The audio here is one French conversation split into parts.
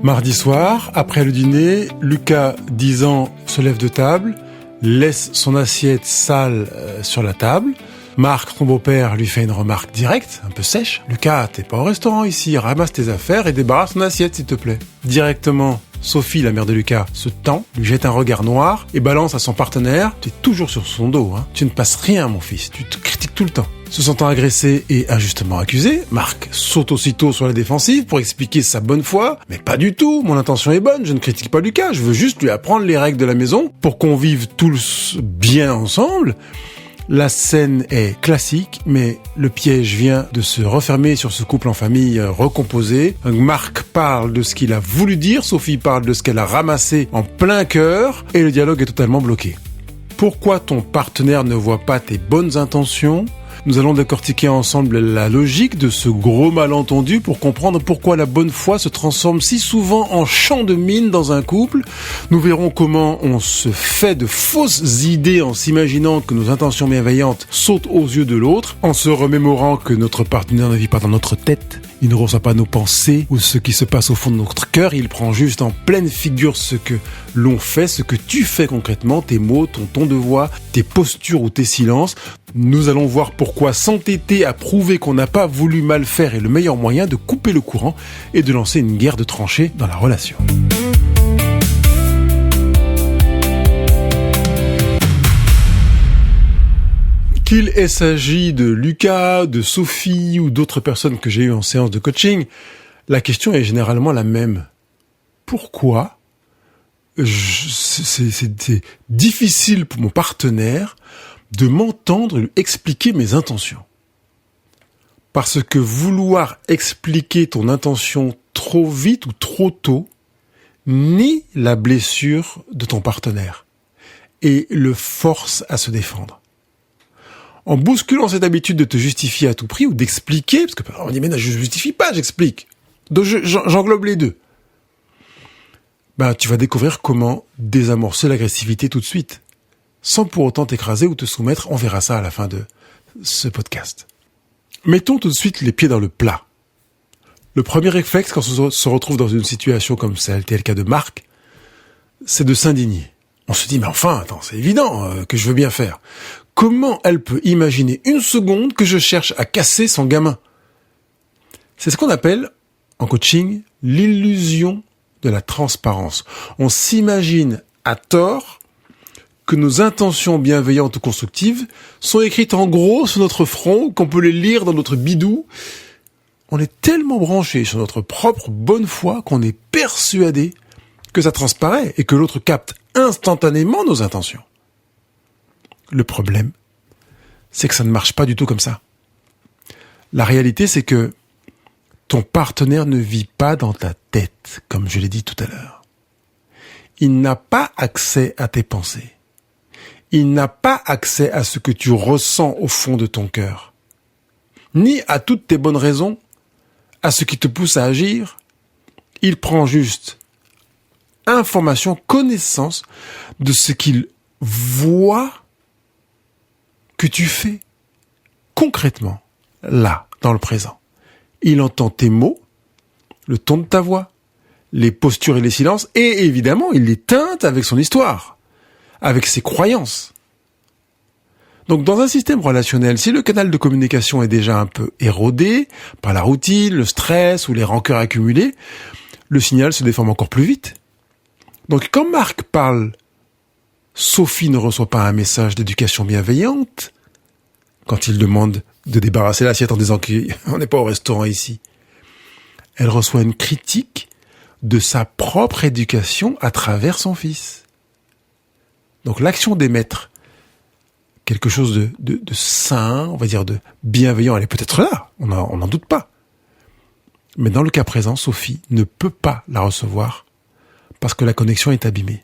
Mardi soir, après le dîner, Lucas, 10 ans, se lève de table, laisse son assiette sale sur la table. Marc, son beau-père, lui fait une remarque directe, un peu sèche. « Lucas, t'es pas au restaurant ici, ramasse tes affaires et débarrasse ton assiette s'il te plaît. » Directement, Sophie, la mère de Lucas, se tend, lui jette un regard noir et balance à son partenaire « Tu es toujours sur son dos, hein. Tu ne passes rien mon fils, tu te critiques tout le temps. » Se sentant agressé et injustement accusé, Marc saute aussitôt sur la défensive pour expliquer sa bonne foi. « Mais pas du tout, mon intention est bonne, je ne critique pas Lucas, je veux juste lui apprendre les règles de la maison pour qu'on vive tous bien ensemble. » La scène est classique, mais le piège vient de se refermer sur ce couple en famille recomposé. Marc parle de ce qu'il a voulu dire, Sophie parle de ce qu'elle a ramassé en plein cœur, et le dialogue est totalement bloqué. Pourquoi ton partenaire ne voit pas tes bonnes intentions ? Nous allons décortiquer ensemble la logique de ce gros malentendu pour comprendre pourquoi la bonne foi se transforme si souvent en champ de mine dans un couple. Nous verrons comment on se fait de fausses idées en s'imaginant que nos intentions bienveillantes sautent aux yeux de l'autre, en se remémorant que notre partenaire ne vit pas dans notre tête. Il ne reçoit pas nos pensées ou ce qui se passe au fond de notre cœur, il prend juste en pleine figure ce que l'on fait, ce que tu fais concrètement, tes mots, ton ton de voix, tes postures ou tes silences. Nous allons voir pourquoi s'entêter à prouver qu'on n'a pas voulu mal faire est le meilleur moyen de couper le courant et de lancer une guerre de tranchées dans la relation. Qu'il s'agit de Lucas, de Sophie ou d'autres personnes que j'ai eues en séance de coaching, la question est généralement la même. Pourquoi c'est difficile pour mon partenaire de m'entendre lui expliquer mes intentions? Parce que vouloir expliquer ton intention trop vite ou trop tôt nie la blessure de ton partenaire et le force à se défendre. En bousculant cette habitude de te justifier à tout prix ou d'expliquer, parce que on dit mais non, je justifie pas, j'explique. Donc j'englobe les deux. Tu vas découvrir comment désamorcer l'agressivité tout de suite, sans pour autant t'écraser ou te soumettre. On verra ça à la fin de ce podcast. Mettons tout de suite les pieds dans le plat. Le premier réflexe quand on se retrouve dans une situation comme celle, tel le cas de Marc, c'est de s'indigner. On se dit mais enfin, attends, c'est évident que je veux bien faire. Comment elle peut imaginer une seconde que je cherche à casser son gamin ? C'est ce qu'on appelle, en coaching, l'illusion de la transparence. On s'imagine à tort que nos intentions bienveillantes ou constructives sont écrites en gros sur notre front, qu'on peut les lire dans notre bidou. On est tellement branché sur notre propre bonne foi qu'on est persuadé que ça transparaît et que l'autre capte instantanément nos intentions. Le problème, c'est que ça ne marche pas du tout comme ça. La réalité, c'est que ton partenaire ne vit pas dans ta tête, comme je l'ai dit tout à l'heure. Il n'a pas accès à tes pensées. Il n'a pas accès à ce que tu ressens au fond de ton cœur, ni à toutes tes bonnes raisons, à ce qui te pousse à agir. Il prend juste information, connaissance de ce qu'il voit que tu fais concrètement, là, dans le présent. Il entend tes mots, le ton de ta voix, les postures et les silences, et évidemment, il les teinte avec son histoire, avec ses croyances. Donc, dans un système relationnel, si le canal de communication est déjà un peu érodé par la routine, le stress ou les rancœurs accumulées, le signal se déforme encore plus vite. Donc, quand Marc parle, Sophie ne reçoit pas un message d'éducation bienveillante quand il demande de débarrasser l'assiette en disant qu'on n'est pas au restaurant ici. Elle reçoit une critique de sa propre éducation à travers son fils. Donc l'action d'émettre quelque chose de sain, on va dire de bienveillant, elle est peut-être là, on n'en doute pas. Mais dans le cas présent, Sophie ne peut pas la recevoir parce que la connexion est abîmée.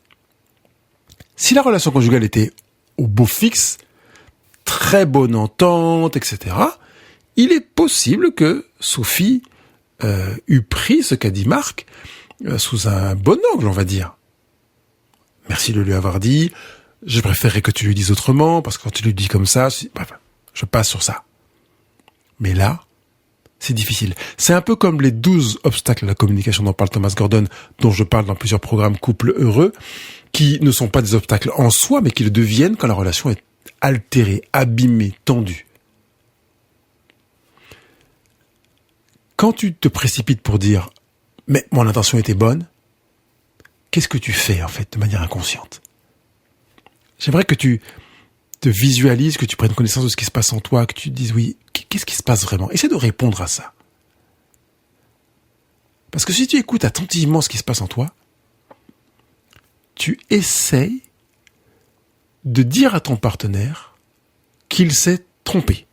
Si la relation conjugale était au beau fixe, très bonne entente, etc., il est possible que Sophie eût pris ce qu'a dit Marc sous un bon angle, on va dire. Merci de lui avoir dit, je préférerais que tu lui dises autrement, parce que quand tu lui dis comme ça, bref, je passe sur ça. Mais là, c'est difficile. C'est un peu comme les 12 obstacles à la communication dont parle Thomas Gordon, dont je parle dans plusieurs programmes Couple Heureux, qui ne sont pas des obstacles en soi, mais qui le deviennent quand la relation est altérée, abîmée, tendue. Quand tu te précipites pour dire « mais mon intention était bonne », qu'est-ce que tu fais en fait de manière inconsciente ? J'aimerais que tu te visualises, que tu prennes connaissance de ce qui se passe en toi, que tu te dises oui, qu'est-ce qui se passe vraiment ? Essaie de répondre à ça. Parce que si tu écoutes attentivement ce qui se passe en toi, tu essayes de dire à ton partenaire qu'il s'est trompé.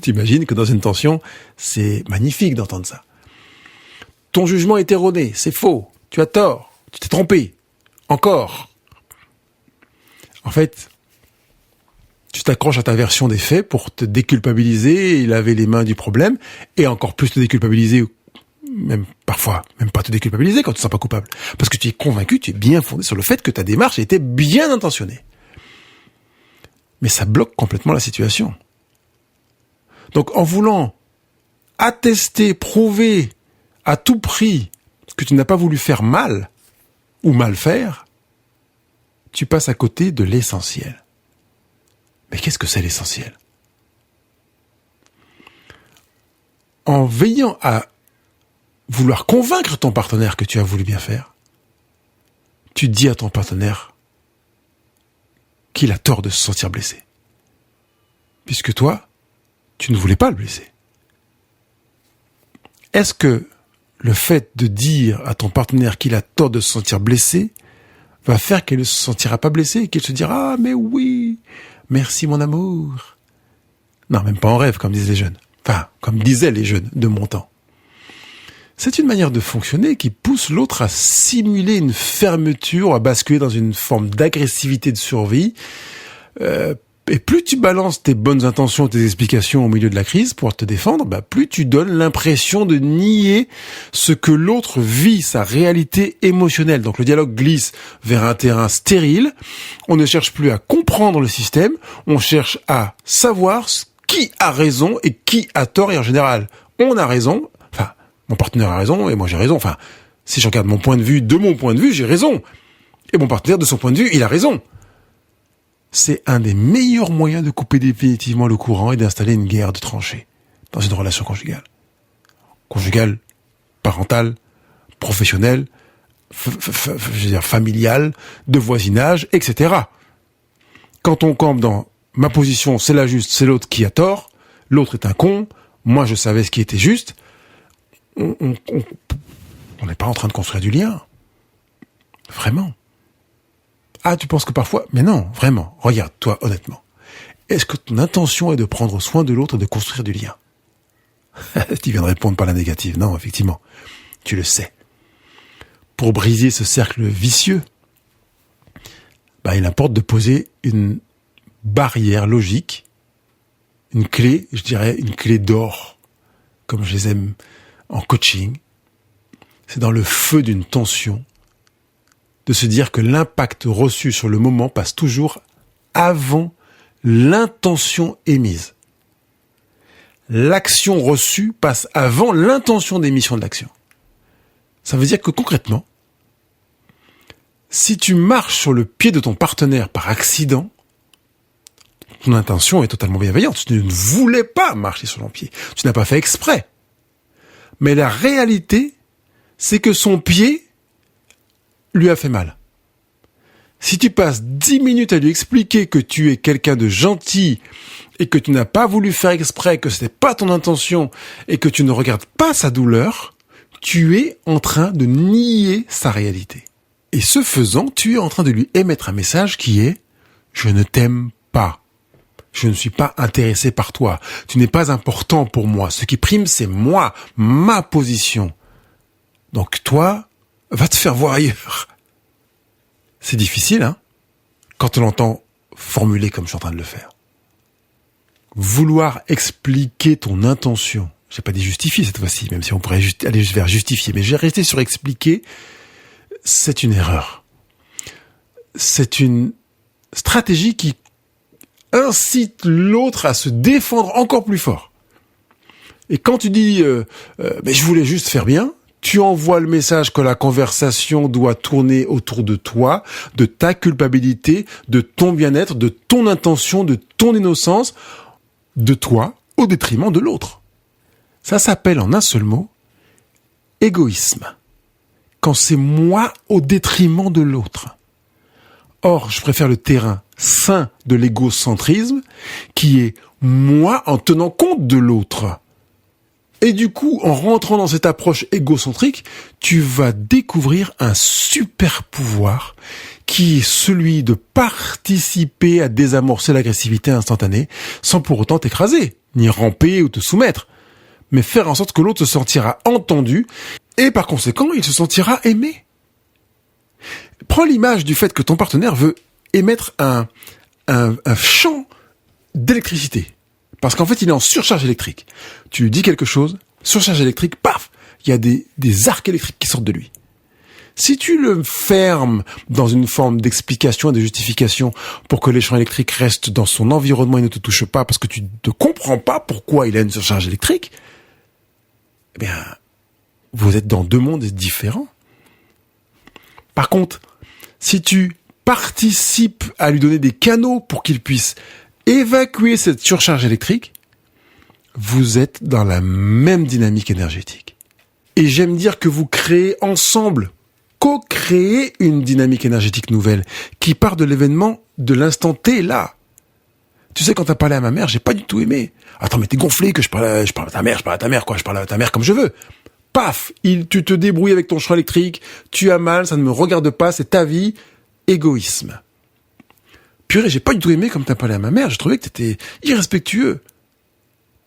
T'imagines que dans une tension, c'est magnifique d'entendre ça. Ton jugement est erroné, c'est faux, tu as tort, tu t'es trompé. Encore. En fait, tu t'accroches à ta version des faits pour te déculpabiliser et laver les mains du problème, et encore plus te déculpabiliser, même parfois, même pas te déculpabiliser quand tu ne te sens pas coupable. Parce que tu es convaincu, tu es bien fondé sur le fait que ta démarche était bien intentionnée. Mais ça bloque complètement la situation. Donc en voulant attester, prouver à tout prix que tu n'as pas voulu faire mal ou mal faire, tu passes à côté de l'essentiel. Mais qu'est-ce que c'est l'essentiel ? En veillant à vouloir convaincre ton partenaire que tu as voulu bien faire, tu dis à ton partenaire qu'il a tort de se sentir blessé. Puisque toi, tu ne voulais pas le blesser. Est-ce que le fait de dire à ton partenaire qu'il a tort de se sentir blessé va faire qu'il ne se sentira pas blessé et qu'il se dira « Ah, mais oui, merci mon amour ». Non, même pas en rêve, comme disent les jeunes. Enfin, comme disaient les jeunes de mon temps. C'est une manière de fonctionner qui pousse l'autre à simuler une fermeture, à basculer dans une forme d'agressivité de survie. Et plus tu balances tes bonnes intentions, tes explications au milieu de la crise pour te défendre, plus tu donnes l'impression de nier ce que l'autre vit, sa réalité émotionnelle. Donc le dialogue glisse vers un terrain stérile. On ne cherche plus à comprendre le système, on cherche à savoir qui a raison et qui a tort. Et en général, on a raison. Enfin, mon partenaire a raison et moi j'ai raison. Enfin, si je regarde mon point de vue, de mon point de vue, j'ai raison. Et mon partenaire, de son point de vue, il a raison. C'est un des meilleurs moyens de couper définitivement le courant et d'installer une guerre de tranchées dans une relation conjugale. Conjugale, parentale, professionnelle, familiale, de voisinage, etc. Quand on campe dans ma position, c'est la juste, c'est l'autre qui a tort, l'autre est un con, moi je savais ce qui était juste, on n'est pas en train de construire du lien. Vraiment. Ah, tu penses que parfois... Mais non, vraiment. Regarde, toi, honnêtement. Est-ce que ton intention est de prendre soin de l'autre et de construire du lien ? Tu viens de répondre par la négative. Non, effectivement. Tu le sais. Pour briser ce cercle vicieux, il importe de poser une barrière logique, une clé, je dirais une clé d'or, comme je les aime en coaching. C'est dans le feu d'une tension, de se dire que l'impact reçu sur le moment passe toujours avant l'intention émise. L'action reçue passe avant l'intention d'émission de l'action. Ça veut dire que concrètement, si tu marches sur le pied de ton partenaire par accident, ton intention est totalement bienveillante. Tu ne voulais pas marcher sur son pied. Tu n'as pas fait exprès. Mais la réalité, c'est que son pied lui a fait mal. Si tu passes 10 minutes à lui expliquer que tu es quelqu'un de gentil et que tu n'as pas voulu faire exprès, que ce n'est pas ton intention et que tu ne regardes pas sa douleur, tu es en train de nier sa réalité. Et ce faisant, tu es en train de lui émettre un message qui est « Je ne t'aime pas. Je ne suis pas intéressé par toi. Tu n'es pas important pour moi. Ce qui prime, c'est moi, ma position. Donc toi, va te faire voir ailleurs. » C'est difficile, hein, quand on l'entend formuler comme je suis en train de le faire. Vouloir expliquer ton intention, j'ai pas dit justifier cette fois-ci, même si on pourrait aller vers justifier, mais je vais rester sur expliquer, c'est une erreur. C'est une stratégie qui incite l'autre à se défendre encore plus fort. Et quand tu dis mais je voulais juste faire bien, tu envoies le message que la conversation doit tourner autour de toi, de ta culpabilité, de ton bien-être, de ton intention, de ton innocence, de toi au détriment de l'autre. Ça s'appelle en un seul mot égoïsme. Quand c'est moi au détriment de l'autre. Or, je préfère le terrain sain de l'égocentrisme qui est moi en tenant compte de l'autre. Et du coup, en rentrant dans cette approche égocentrique, tu vas découvrir un super pouvoir qui est celui de participer à désamorcer l'agressivité instantanée sans pour autant t'écraser, ni ramper ou te soumettre, mais faire en sorte que l'autre se sentira entendu et par conséquent, il se sentira aimé. Prends l'image du fait que ton partenaire veut émettre un champ d'électricité. Parce qu'en fait, il est en surcharge électrique. Tu lui dis quelque chose, surcharge électrique, paf, il y a des arcs électriques qui sortent de lui. Si tu le fermes dans une forme d'explication et de justification pour que les champs électriques restent dans son environnement et ne te touchent pas parce que tu ne comprends pas pourquoi il a une surcharge électrique, eh bien, vous êtes dans deux mondes différents. Par contre, si tu participes à lui donner des canaux pour qu'il puisse évacuer cette surcharge électrique, vous êtes dans la même dynamique énergétique. Et j'aime dire que vous créez ensemble, co-créez une dynamique énergétique nouvelle qui part de l'événement de l'instant T là. Tu sais, quand t'as parlé à ma mère, j'ai pas du tout aimé. Attends, mais t'es gonflé que je parle à ta mère, je parle à ta mère comme je veux. Paf, tu te débrouilles avec ton champ électrique, tu as mal, ça ne me regarde pas, c'est ta vie, égoïsme. Purée, j'ai pas du tout aimé comme t'as parlé à ma mère, j'ai trouvé que t'étais irrespectueux.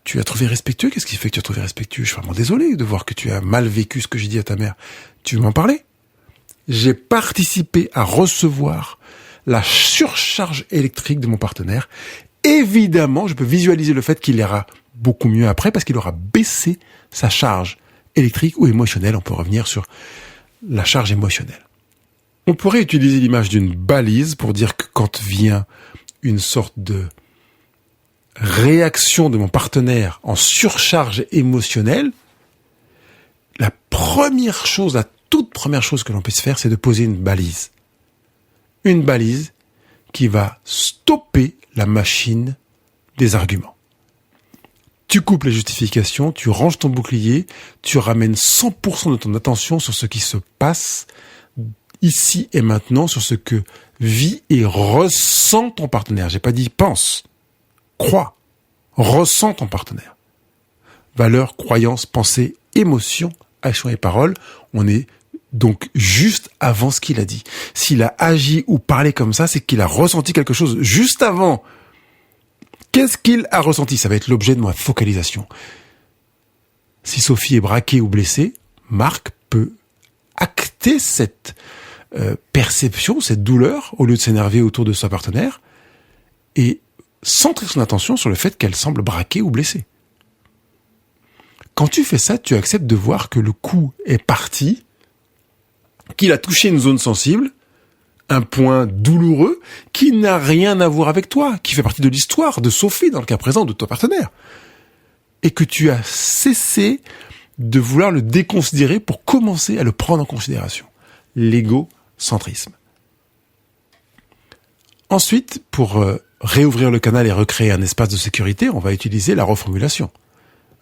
Tu as trouvé respectueux? Qu'est-ce qui fait que tu as trouvé respectueux? Je suis vraiment désolé de voir que tu as mal vécu ce que j'ai dit à ta mère. Tu veux m'en parler? J'ai participé à recevoir la surcharge électrique de mon partenaire. Évidemment, je peux visualiser le fait qu'il ira beaucoup mieux après parce qu'il aura baissé sa charge électrique ou émotionnelle. On peut revenir sur la charge émotionnelle. On pourrait utiliser l'image d'une balise pour dire que quand vient une sorte de réaction de mon partenaire en surcharge émotionnelle, la toute première chose que l'on puisse faire, c'est de poser une balise. Une balise qui va stopper la machine des arguments. Tu coupes les justifications, tu ranges ton bouclier, tu ramènes 100% de ton attention sur ce qui se passe ici et maintenant, sur ce que vit et ressent ton partenaire. J'ai pas dit pense, crois, ressent ton partenaire. Valeurs, croyances, pensées, émotions, actions et paroles, on est donc juste avant ce qu'il a dit. S'il a agi ou parlé comme ça, c'est qu'il a ressenti quelque chose juste avant. Qu'est-ce qu'il a ressenti? Ça va être l'objet de ma focalisation. Si Sophie est braquée ou blessée, Marc peut acter cette perception, cette douleur, au lieu de s'énerver autour de sa partenaire, et centrer son attention sur le fait qu'elle semble braquée ou blessée. Quand tu fais ça, tu acceptes de voir que le coup est parti, qu'il a touché une zone sensible, un point douloureux qui n'a rien à voir avec toi, qui fait partie de l'histoire de Sophie, dans le cas présent, de ton partenaire. Et que tu as cessé de vouloir le déconsidérer pour commencer à le prendre en considération. L'égocentrisme. Ensuite, pour réouvrir le canal et recréer un espace de sécurité, on va utiliser la reformulation.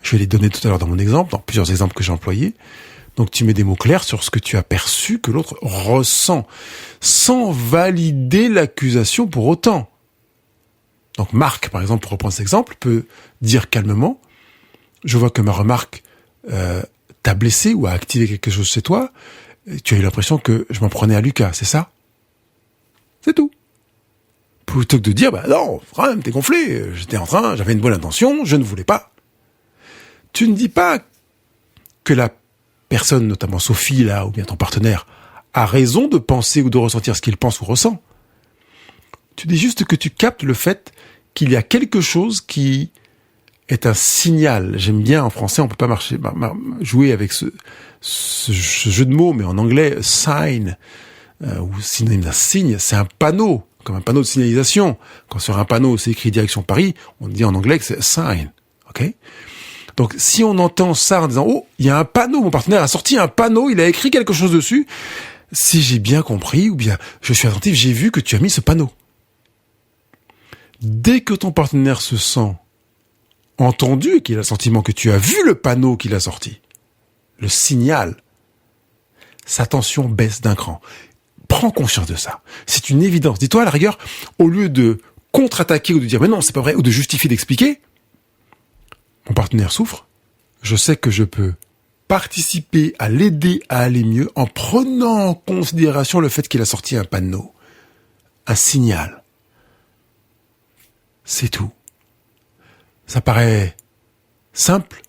Je vais les donner tout à l'heure dans mon exemple, dans plusieurs exemples que j'ai employés. Donc tu mets des mots clairs sur ce que tu as perçu que l'autre ressent, sans valider l'accusation pour autant. Donc Marc, par exemple, pour reprendre cet exemple, peut dire calmement, je vois que ma remarque t'a blessé ou a activé quelque chose chez toi, et tu as eu l'impression que je m'en prenais à Lucas, c'est ça? C'est tout. Plutôt que de dire, non, frère, t'es gonflé, j'avais une bonne intention, je ne voulais pas. Tu ne dis pas que la personne, notamment Sophie, là, ou bien ton partenaire, a raison de penser ou de ressentir ce qu'il pense ou ressent. Tu dis juste que tu captes le fait qu'il y a quelque chose qui est un signal. J'aime bien, en français, on peut pas jouer avec ce jeu de mots, mais en anglais, sign, ou synonyme d'un signe, c'est un panneau, comme un panneau de signalisation. Quand sur un panneau, c'est écrit direction Paris, on dit en anglais que c'est sign. Ok? Donc, si on entend ça en disant, oh, il y a un panneau, mon partenaire a sorti un panneau, il a écrit quelque chose dessus. Si j'ai bien compris, ou bien je suis attentif, j'ai vu que tu as mis ce panneau. Dès que ton partenaire se sent entendu et qu'il a le sentiment que tu as vu le panneau qu'il a sorti, le signal, sa tension baisse d'un cran. Prends conscience de ça. C'est une évidence. Dis-toi, à la rigueur, au lieu de contre-attaquer ou de dire « mais non, c'est pas vrai » ou de justifier, d'expliquer, mon partenaire souffre, je sais que je peux participer à l'aider à aller mieux en prenant en considération le fait qu'il a sorti un panneau, un signal. C'est tout. Ça paraît simple,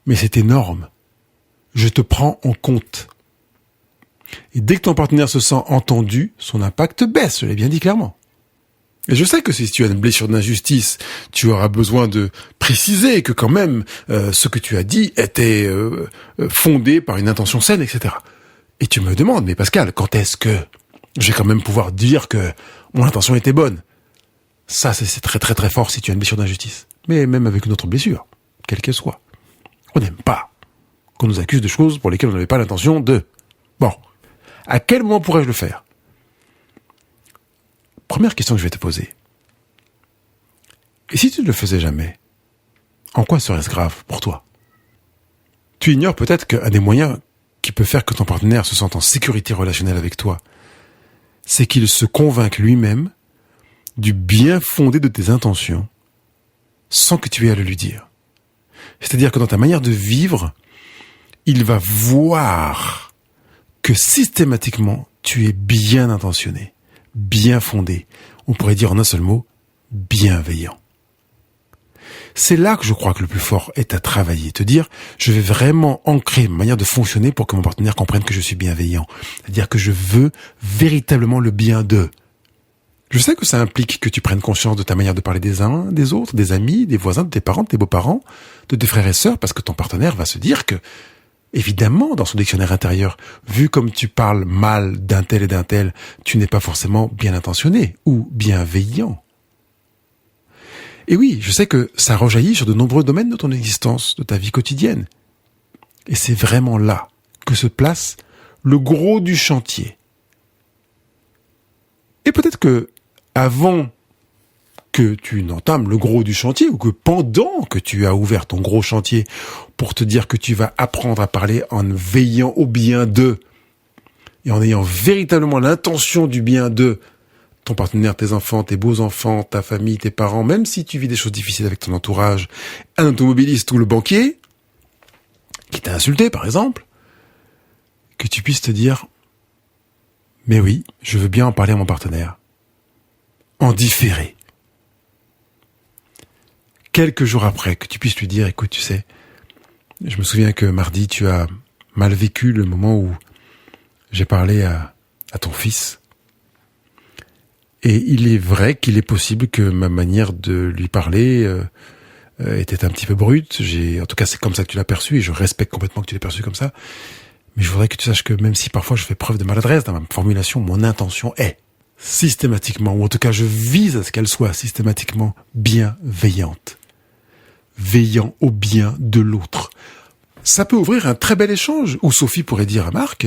mais c'est énorme. Je te prends en compte. Et dès que ton partenaire se sent entendu, son impact baisse, je l'ai bien dit clairement. Et je sais que si tu as une blessure d'injustice, tu auras besoin de préciser que quand même ce que tu as dit était fondé par une intention saine, etc. Et tu me demandes, mais Pascal, quand est-ce que je vais quand même pouvoir dire que mon intention était bonne? Ça, c'est très très très fort si tu as une blessure d'injustice. Mais même avec une autre blessure, quelle qu'elle soit. On n'aime pas qu'on nous accuse de choses pour lesquelles on n'avait pas l'intention de... Bon, à quel moment pourrais-je le faire? Première question que je vais te poser. Et si tu ne le faisais jamais, en quoi serait-ce grave pour toi? Tu ignores peut-être qu'un des moyens qui peut faire que ton partenaire se sente en sécurité relationnelle avec toi, c'est qu'il se convainque lui-même du bien fondé de tes intentions sans que tu aies à le lui dire. C'est-à-dire que dans ta manière de vivre, il va voir que systématiquement, tu es bien intentionné, bien fondé. On pourrait dire en un seul mot, bienveillant. C'est là que je crois que le plus fort est à travailler. Te dire, je vais vraiment ancrer ma manière de fonctionner pour que mon partenaire comprenne que je suis bienveillant. C'est-à-dire que je veux véritablement le bien d'eux. Je sais que ça implique que tu prennes conscience de ta manière de parler des uns, des autres, des amis, des voisins, de tes parents, de tes beaux-parents, de tes frères et sœurs, parce que ton partenaire va se dire que, évidemment, dans son dictionnaire intérieur, vu comme tu parles mal d'un tel et d'un tel, tu n'es pas forcément bien intentionné ou bienveillant. Et oui, je sais que ça rejaillit sur de nombreux domaines de ton existence, de ta vie quotidienne. Et c'est vraiment là que se place le gros du chantier. Et peut-être que, avant que tu n'entames le gros du chantier, ou que pendant que tu as ouvert ton gros chantier pour te dire que tu vas apprendre à parler en veillant au bien d'eux, et en ayant véritablement l'intention du bien d'eux, ton partenaire, tes enfants, tes beaux-enfants, ta famille, tes parents, même si tu vis des choses difficiles avec ton entourage, un automobiliste ou le banquier, qui t'a insulté par exemple, que tu puisses te dire « Mais oui, je veux bien en parler à mon partenaire. » En différé. Quelques jours après, que tu puisses lui dire « Écoute, tu sais, je me souviens que mardi, tu as mal vécu le moment où j'ai parlé à ton fils. Et il est vrai qu'il est possible que ma manière de lui parler était un petit peu brute. En tout cas, c'est comme ça que tu l'as perçu et je respecte complètement que tu l'aies perçu comme ça. Mais je voudrais que tu saches que même si parfois je fais preuve de maladresse dans ma formulation, mon intention est systématiquement, ou en tout cas je vise à ce qu'elle soit systématiquement bienveillante. Veillant au bien de l'autre. Ça peut ouvrir un très bel échange où Sophie pourrait dire à Marc,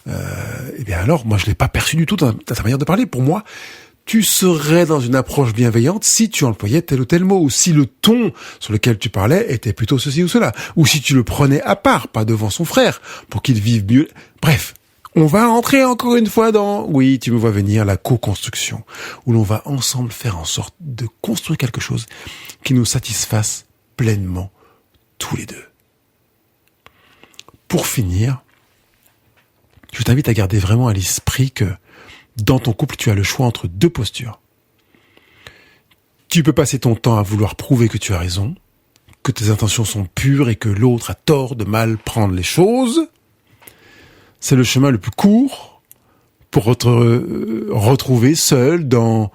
eh bien alors, moi je l'ai pas perçu du tout dans ta manière de parler. Pour moi, tu serais dans une approche bienveillante si tu employais tel ou tel mot, ou si le ton sur lequel tu parlais était plutôt ceci ou cela, ou si tu le prenais à part, pas devant son frère, pour qu'il vive mieux. Bref, on va entrer encore une fois dans, oui, tu me vois venir, la co-construction, où l'on va ensemble faire en sorte de construire quelque chose qui nous satisfasse pleinement tous les deux. Pour finir, je t'invite à garder vraiment à l'esprit que dans ton couple, tu as le choix entre deux postures. Tu peux passer ton temps à vouloir prouver que tu as raison, que tes intentions sont pures et que l'autre a tort de mal prendre les choses. C'est le chemin le plus court pour te retrouver seul dans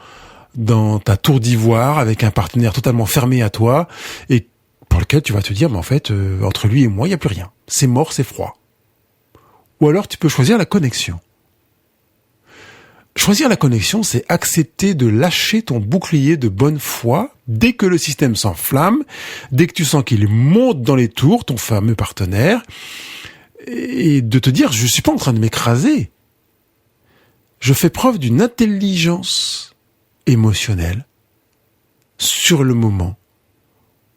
ta tour d'ivoire avec un partenaire totalement fermé à toi et pour lequel tu vas te dire, mais en fait, entre lui et moi, il n'y a plus rien. C'est mort, c'est froid. Ou alors, tu peux choisir la connexion. Choisir la connexion, c'est accepter de lâcher ton bouclier de bonne foi dès que le système s'enflamme, dès que tu sens qu'il monte dans les tours, ton fameux partenaire, et de te dire, je suis pas en train de m'écraser. Je fais preuve d'une intelligence émotionnelle sur le moment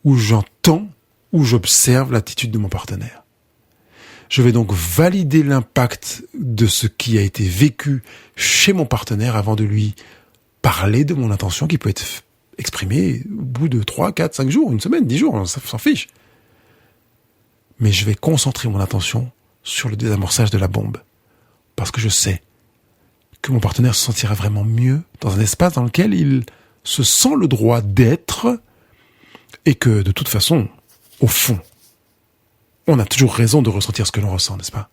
où j'entends, où j'observe l'attitude de mon partenaire. Je vais donc valider l'impact de ce qui a été vécu chez mon partenaire avant de lui parler de mon intention qui peut être exprimée au bout de 3, 4, 5 jours, une semaine, 10 jours, on s'en fiche. Mais je vais concentrer mon attention sur le désamorçage de la bombe. Parce que je sais que mon partenaire se sentira vraiment mieux dans un espace dans lequel il se sent le droit d'être et que, de toute façon, au fond, on a toujours raison de ressentir ce que l'on ressent, n'est-ce pas ?